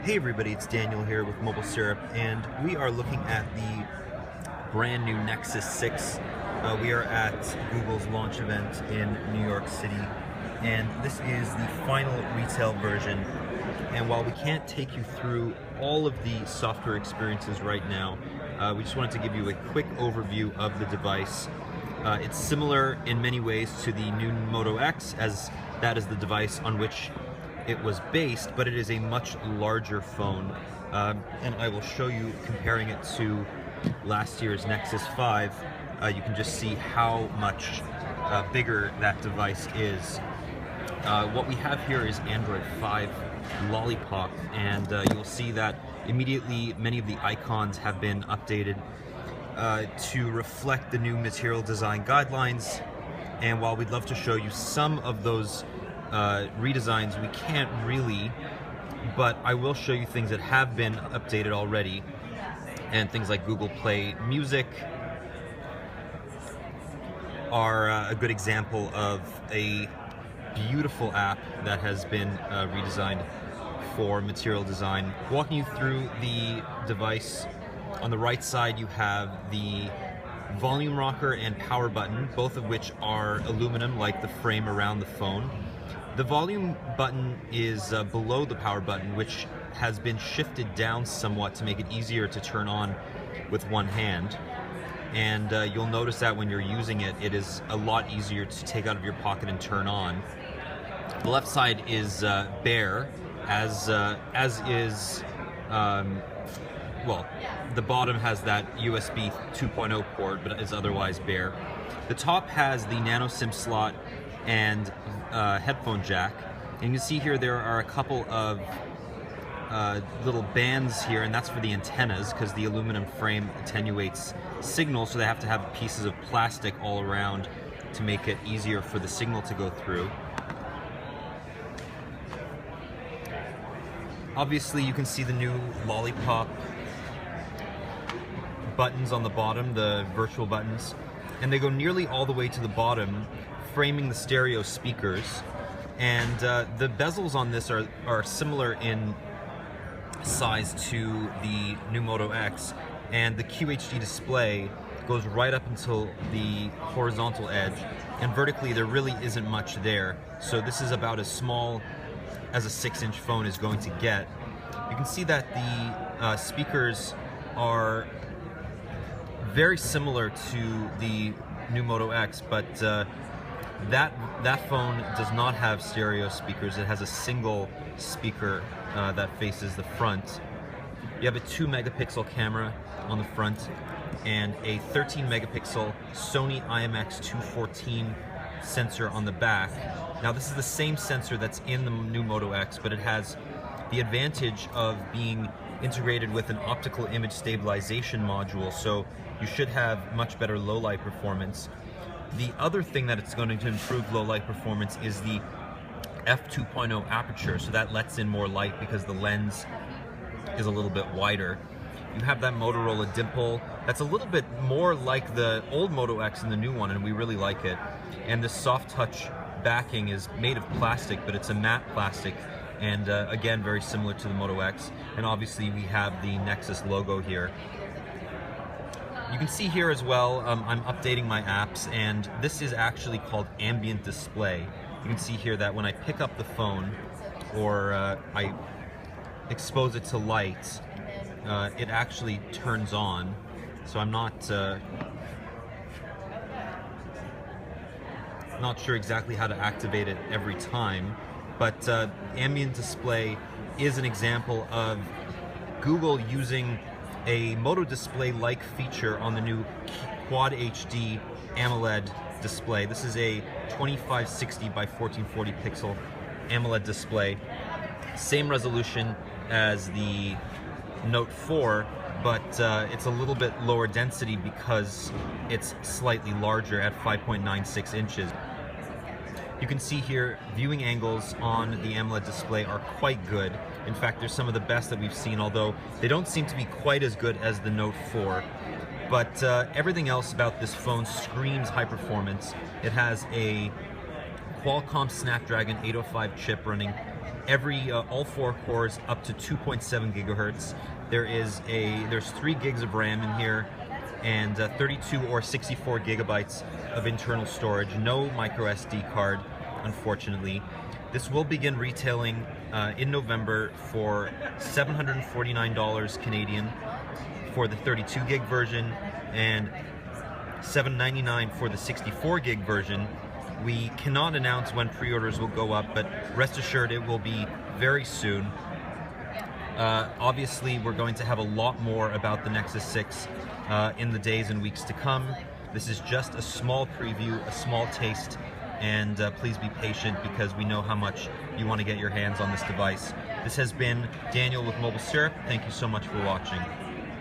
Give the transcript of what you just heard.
Hey everybody, it's Daniel here with Mobile Syrup, and we are looking at the brand new Nexus 6. We are at Google's launch event in New York City, and this is the final retail version. And while we can't take you through all of the software experiences right now, we just wanted to give you a quick overview of the device. It's similar in many ways to the new Moto X, as that is the device on which it was based, but it is a much larger phone. And I will show you, comparing it to last year's Nexus 5, you can just see how much bigger that device is. What we have here is Android 5 Lollipop, and you'll see that immediately many of the icons have been updated to reflect the new material design guidelines. And while we'd love to show you some of those redesigns, we can't really, but I will show you things that have been updated already, and things like Google Play Music are a good example of a beautiful app that has been redesigned for material design. Walking you through the device, on the right side you have the volume rocker and power button, both of which are aluminum like the frame around the phone. The volume button is below the power button, which has been shifted down somewhat to make it easier to turn on with one hand. And you'll notice that when you're using it, it is a lot easier to take out of your pocket and turn on. The left side is bare, as is, well, the bottom has that USB 2.0 port, but is otherwise bare. The top has the nano SIM slot and headphone jack, and you can see here there are a couple of little bands here, and that's for the antennas, because the aluminum frame attenuates signal, so they have to have pieces of plastic all around to make it easier for the signal to go through. Obviously you can see the new Lollipop buttons on the bottom, the virtual buttons, and they go nearly all the way to the bottom, framing the stereo speakers. And the bezels on this are similar in size to the new Moto X, and the QHD display goes right up until the horizontal edge, and vertically there really isn't much there. So this is about as small as a 6-inch phone is going to get. You can see that the speakers are very similar to the new Moto X, but that phone does not have stereo speakers. It has a single speaker that faces the front. You have a 2-megapixel camera on the front and a 13-megapixel Sony IMX214 sensor on the back. Now this is the same sensor that's in the new Moto X, but it has the advantage of being integrated with an optical image stabilization module, so you should have much better low light performance. The other thing that it's going to improve low light performance is the f2.0 aperture, so that lets in more light because the lens is a little bit wider. You have that Motorola dimple that's a little bit more like the old Moto X and the new one, and we really like it. And this soft touch backing is made of plastic, but it's a matte plastic, and again very similar to the Moto X. And obviously we have the Nexus logo here. You can see here as well, I'm updating my apps, and this is actually called ambient display. You can see here that when I pick up the phone or I expose it to light, it actually turns on. So I'm not sure exactly how to activate it every time, but ambient display is an example of Google using a Moto Display-like feature on the new Quad HD AMOLED display. This is a 2560 by 1440 pixel AMOLED display. Same resolution as the Note 4, but it's a little bit lower density because it's slightly larger at 5.96 inches. You can see here viewing angles on the AMOLED display are quite good. In fact, they're some of the best that we've seen, although they don't seem to be quite as good as the Note 4. But everything else about this phone screams high performance. It has a Qualcomm Snapdragon 805 chip running all 4 cores up to 2.7 gigahertz. There's 3 gigs of RAM in here, and 32 or 64 gigabytes of internal storage. No micro SD card, unfortunately. This will begin retailing in November for $749 Canadian for the 32 gig version, and $799 for the 64 gig version. We cannot announce when pre-orders will go up, but rest assured it will be very soon. Obviously, we're going to have a lot more about the Nexus 6 in the days and weeks to come. This is just a small preview, a small taste, and please be patient because we know how much you want to get your hands on this device. This has been Daniel with Mobile Syrup. Thank you so much for watching.